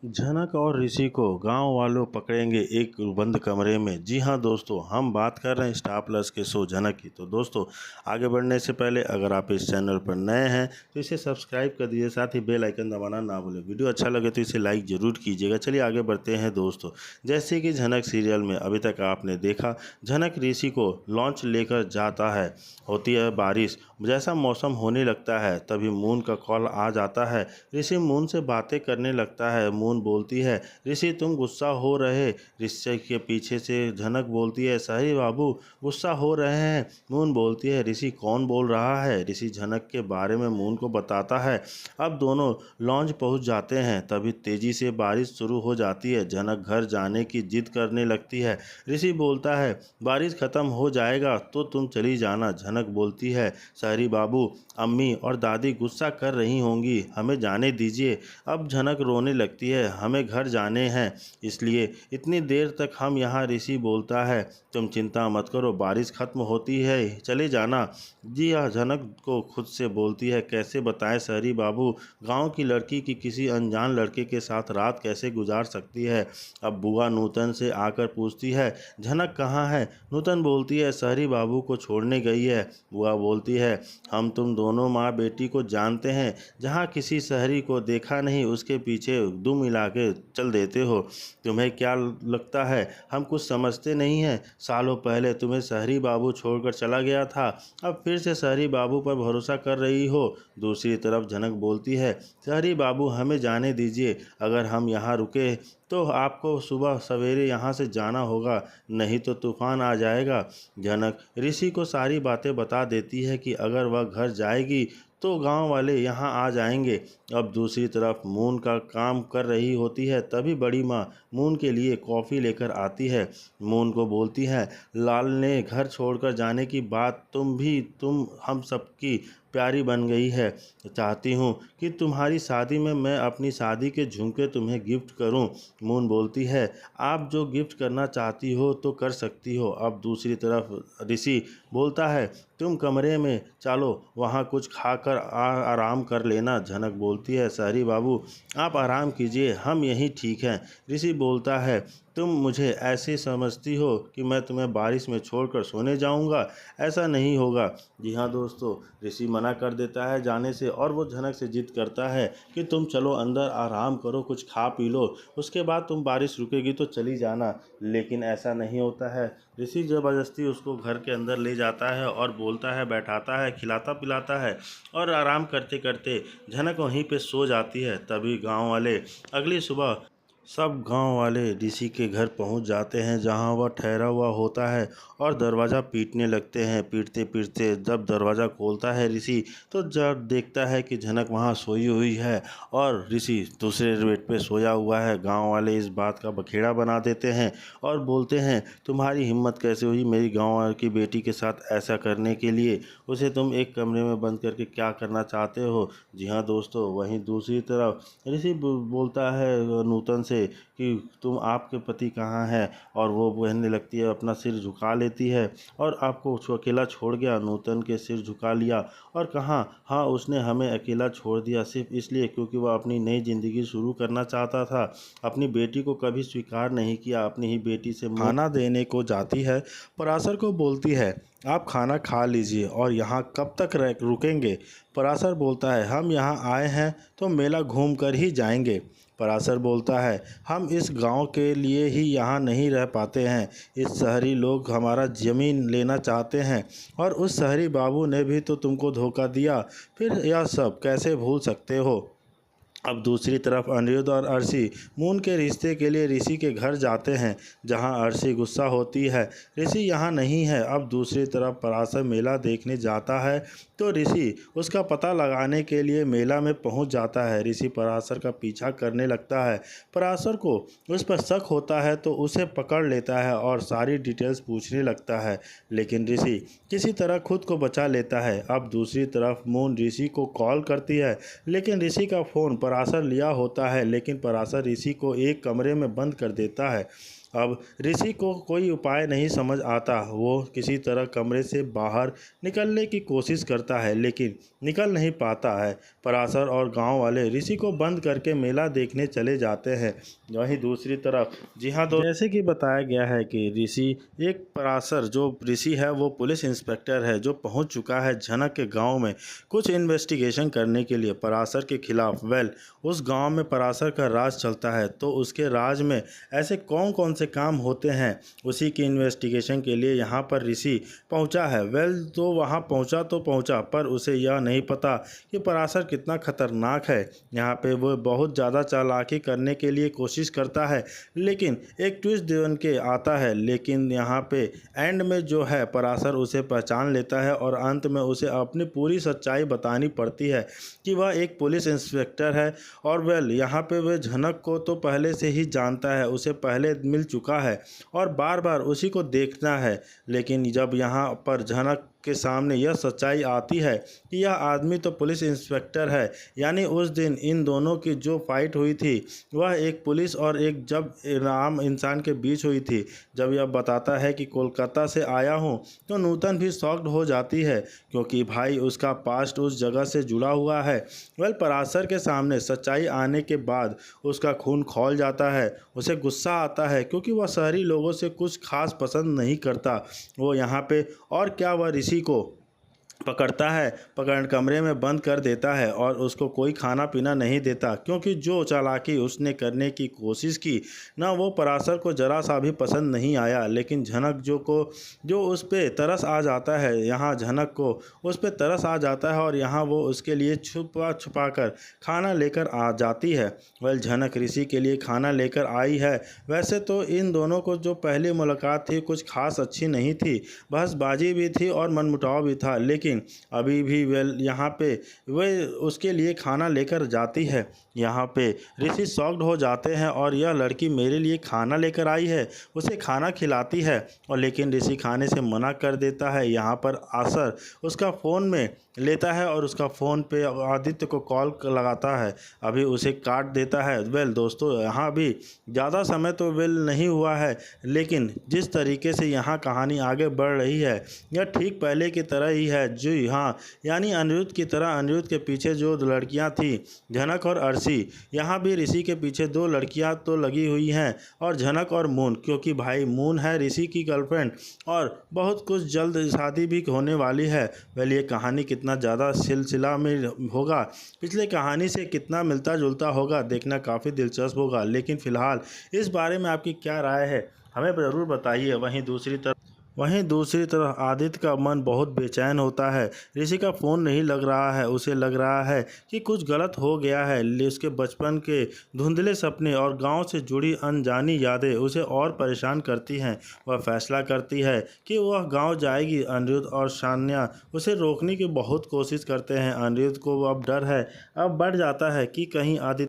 झनक और ऋषि को गांव वालों पकड़ेंगे एक बंद कमरे में। जी हां दोस्तों, हम बात कर रहे हैं स्टार प्लस के शो झनक की। तो दोस्तों, आगे बढ़ने से पहले अगर आप इस चैनल पर नए हैं तो इसे सब्सक्राइब कर दीजिए, साथ ही बेल आइकन दबाना ना भूलें। वीडियो अच्छा लगे तो इसे लाइक ज़रूर कीजिएगा। चलिए आगे बढ़ते हैं दोस्तों। जैसे कि झनक सीरियल में अभी तक आपने देखा, झनक ऋषि को लॉन्च लेकर जाता है। होती है बारिश, जैसा मौसम होने लगता है तभी मून का कॉल आ जाता है। ऋषि मून से बातें करने लगता है। मून बोलती है, ऋषि तुम गुस्सा हो रहे। ऋषि के पीछे से झनक बोलती है, सही बाबू गुस्सा हो रहे हैं। मून बोलती है, ऋषि कौन बोल रहा है। ऋषि झनक के बारे में मून को बताता है। अब दोनों लॉन्च पहुंच जाते हैं तभी तेजी से बारिश शुरू हो जाती है। झनक घर जाने की जिद करने लगती है। ऋषि बोलता है, बारिश खत्म हो जाएगा तो तुम चली जाना। झनक बोलती है, शहरी बाबू अम्मी और दादी गुस्सा कर रही होंगी, हमें जाने दीजिए। अब झनक रोने लगती है, हमें घर जाने हैं, इसलिए इतनी देर तक हम यहाँ। ऋषि बोलता है, तुम चिंता मत करो, बारिश खत्म होती है चले जाना। जी हाँ, झनक को खुद से बोलती है, कैसे बताएं शहरी बाबू, गांव की लड़की की किसी अनजान लड़के के साथ रात कैसे गुजार सकती है। अब बुआ नूतन से आकर पूछती है, झनक कहाँ है। नूतन बोलती है, शहरी बाबू को छोड़ने गई है। बुआ बोलती है, हम तुम दोनों माँ बेटी को जानते हैं, जहाँ किसी शहरी को देखा नहीं उसके पीछे दुम मिला के चल देते हो। तुम्हें क्या लगता है हम कुछ समझते नहीं हैं। सालों पहले तुम्हें शहरी बाबू छोड़कर चला गया था, अब फिर से शहरी बाबू पर भरोसा कर रही हो। दूसरी तरफ झनक बोलती है, शहरी बाबू हमें जाने दीजिए, अगर हम यहाँ रुके तो आपको सुबह सवेरे यहाँ से जाना होगा, नहीं तो तूफान आ जाएगा। झनक ऋषि को सारी बातें बता देती है कि अगर वह घर जाएगी तो गांव वाले यहाँ आ जाएंगे। अब दूसरी तरफ मून का काम कर रही होती है तभी बड़ी माँ मून के लिए कॉफ़ी लेकर आती है। मून को बोलती है, लाल ने घर छोड़कर जाने की बात तुम हम सबकी प्यारी बन गई है। चाहती हूँ कि तुम्हारी शादी में मैं अपनी शादी के झुमके तुम्हें गिफ्ट करूँ। मून बोलती है, आप जो गिफ्ट करना चाहती हो तो कर सकती हो। अब दूसरी तरफ ऋषि बोलता है, तुम कमरे में चलो, वहाँ कुछ खाकर आराम कर लेना। झनक बोलती है, शहरी बाबू आप आराम कीजिए, हम यहीं ठीक हैं। ऋषि बोलता है, तुम मुझे ऐसे समझती हो कि मैं तुम्हें बारिश में छोड़कर सोने जाऊंगा, ऐसा नहीं होगा। जी हाँ दोस्तों, ऋषि मना कर देता है जाने से और वो झनक से जिद करता है कि तुम चलो अंदर आराम करो, कुछ खा पी लो, उसके बाद तुम बारिश रुकेगी तो चली जाना। लेकिन ऐसा नहीं होता है। ऋषि ज़बरदस्ती उसको घर के अंदर ले जाता है और बोलता है, बैठाता है, खिलाता पिलाता है और आराम करते करते झनक वहीं पे सो जाती है। तभी गांव वाले अगली सुबह सब गांव वाले ऋषि के घर पहुंच जाते हैं जहां वह ठहरा हुआ होता है और दरवाज़ा पीटने लगते हैं। पीटते पीटते जब दरवाज़ा खोलता है ऋषि तो जब देखता है कि झनक वहां सोई हुई है और ऋषि दूसरे बेड पे सोया हुआ है। गांव वाले इस बात का बखेड़ा बना देते हैं और बोलते हैं, तुम्हारी हिम्मत कैसे हुई मेरी गाँव की बेटी के साथ ऐसा करने के लिए, उसे तुम एक कमरे में बंद करके क्या करना चाहते हो। जी हाँ दोस्तों, वहीं दूसरी तरफ ऋषि बोलता है नूतन से कि तुम आपके पति कहाँ हैं, और वो कहने लगती है, अपना सिर झुका लेती है और आपको अकेला छोड़ गया। नूतन के सिर झुका लिया और कहा, हाँ उसने हमें अकेला छोड़ दिया सिर्फ इसलिए क्योंकि वह अपनी नई ज़िंदगी शुरू करना चाहता था। अपनी बेटी को कभी स्वीकार नहीं किया, अपनी ही बेटी से खाना देने को जाती है। पराशर को बोलती है, आप खाना खा लीजिए और यहाँ कब तक रुकेंगे। पराशर बोलता है, हम यहाँ आए हैं तो मेला घूम कर ही जाएंगे। पराशर बोलता है, हम इस गांव के लिए ही यहाँ नहीं रह पाते हैं, इस शहरी लोग हमारा ज़मीन लेना चाहते हैं और उस शहरी बाबू ने भी तो तुमको धोखा दिया, फिर यह सब कैसे भूल सकते हो। अब दूसरी तरफ अनिरुद्ध और अर्शी मून के रिश्ते के लिए ऋषि के घर जाते हैं जहां अर्शी गुस्सा होती है, ऋषि यहाँ नहीं है। अब दूसरी तरफ पराशर मेला देखने जाता है तो ऋषि उसका पता लगाने के लिए मेला में पहुंच जाता है। ऋषि पराशर का पीछा करने लगता है। पराशर को उस पर शक होता है तो उसे पकड़ लेता है और सारी डिटेल्स पूछने लगता है, लेकिन ऋषि किसी तरह खुद को बचा लेता है। अब दूसरी तरफ मून ऋषि को कॉल करती है लेकिन ऋषि का फ़ोन पराशर लिया होता है, लेकिन पराशर ऋषि को एक कमरे में बंद कर देता है। अब ऋषि को कोई उपाय नहीं समझ आता। वो किसी तरह कमरे से बाहर निकलने की कोशिश करता है लेकिन निकल नहीं पाता है। पराशर और गांव वाले ऋषि को बंद करके मेला देखने चले जाते हैं। वहीं दूसरी तरफ जी हाँ जैसे कि बताया गया है कि ऋषि एक पराशर जो ऋषि है वो पुलिस इंस्पेक्टर है जो पहुंच चुका है झनक के गांव में कुछ इन्वेस्टिगेशन करने के लिए पराशर के खिलाफ। उस गांव में पराशर का राज चलता है तो उसके राज में ऐसे कौन कौन से काम होते हैं उसी की इन्वेस्टिगेशन के लिए यहाँ पर ऋषि पहुँचा है। तो वहाँ पहुँचा पर उसे यह नहीं पता कि पराशर कितना खतरनाक है। यहाँ पे वो बहुत ज़्यादा चालाकी करने के लिए कोशिश करता है लेकिन एक ट्विस्ट बन के आता है। लेकिन यहाँ पे एंड में जो है पराशर उसे पहचान लेता है और अंत में उसे अपनी पूरी सच्चाई बतानी पड़ती है कि वह एक पुलिस इंस्पेक्टर है। और यहाँ पे वह झनक को तो पहले से ही जानता है, उसे पहले मिल चुका है और बार बार उसी को देखना है। लेकिन जब यहाँ पर झनक के सामने यह सच्चाई आती है कि यह आदमी तो पुलिस इंस्पेक्टर है, यानी उस दिन इन दोनों की जो फाइट हुई थी वह एक पुलिस और एक जब आम इंसान के बीच हुई थी। जब यह बताता है कि कोलकाता से आया हूँ तो नूतन भी शॉक्ड हो जाती है क्योंकि भाई उसका पास्ट उस जगह से जुड़ा हुआ है। पराशर के सामने सच्चाई आने के बाद उसका खून खौल जाता है। उसे गुस्सा आता है क्योंकि वह शहरी लोगों से कुछ खास पसंद नहीं करता। वो यहाँ पे और क्या वह ऋषि को पकड़ता है, पकड़ कमरे में बंद कर देता है और उसको कोई खाना पीना नहीं देता क्योंकि जो चालाकी उसने करने की कोशिश की ना वो पराशर को जरा सा भी पसंद नहीं आया। लेकिन झनक जो उस पे तरस आ जाता है, यहाँ झनक को उस पे तरस आ जाता है और यहाँ वो उसके लिए छुपा कर खाना लेकर आ जाती है। झनक ऋषि के लिए खाना लेकर आई है। वैसे तो इन दोनों को जो पहली मुलाकात थी कुछ खास अच्छी नहीं थी, बहसबाजी भी थी और मनमुटाव भी था। लेकिन अभी भी यहाँ पे वे उसके लिए खाना लेकर जाती है। यहाँ पे ऋषि शॉक्ड हो जाते हैं और यह लड़की मेरे लिए खाना लेकर आई है, उसे खाना खिलाती है और लेकिन ऋषि खाने से मना कर देता है। यहाँ पर आसर उसका फ़ोन में लेता है और उसका फ़ोन पे आदित्य को कॉल लगाता है, अभी उसे काट देता है। दोस्तों यहाँ भी ज़्यादा समय तो नहीं हुआ है लेकिन जिस तरीके से यहाँ कहानी आगे बढ़ रही है यह ठीक पहले की तरह ही है। जी हाँ, यानी अनिरुद्ध की तरह अनिरुद्ध के पीछे जो लड़कियाँ थी झनक और अर्शी, यहाँ भी ऋषि के पीछे दो लड़कियाँ तो लगी हुई हैं और झनक और मून, क्योंकि भाई मून है ऋषि की गर्लफ्रेंड और बहुत कुछ जल्द शादी भी होने वाली है। ये कहानी कितना ज़्यादा सिलसिला में होगा, पिछले कहानी से कितना मिलता जुलता होगा, देखना काफ़ी दिलचस्प होगा। लेकिन फ़िलहाल इस बारे में आपकी क्या राय है हमें ज़रूर बताइए। वहीं दूसरी तरफ आदित्य का मन बहुत बेचैन होता है। ऋषि का फ़ोन नहीं लग रहा है, उसे लग रहा है कि कुछ गलत हो गया है। उसके बचपन के धुंधले सपने और गांव से जुड़ी अनजानी यादें उसे और परेशान करती हैं। वह फैसला करती है कि वह गांव जाएगी। अनिरुद्ध और शान्या उसे रोकने की बहुत कोशिश करते हैं। अनिरुद्ध को अब डर है, अब बढ़ जाता है कि कहीं आदित्य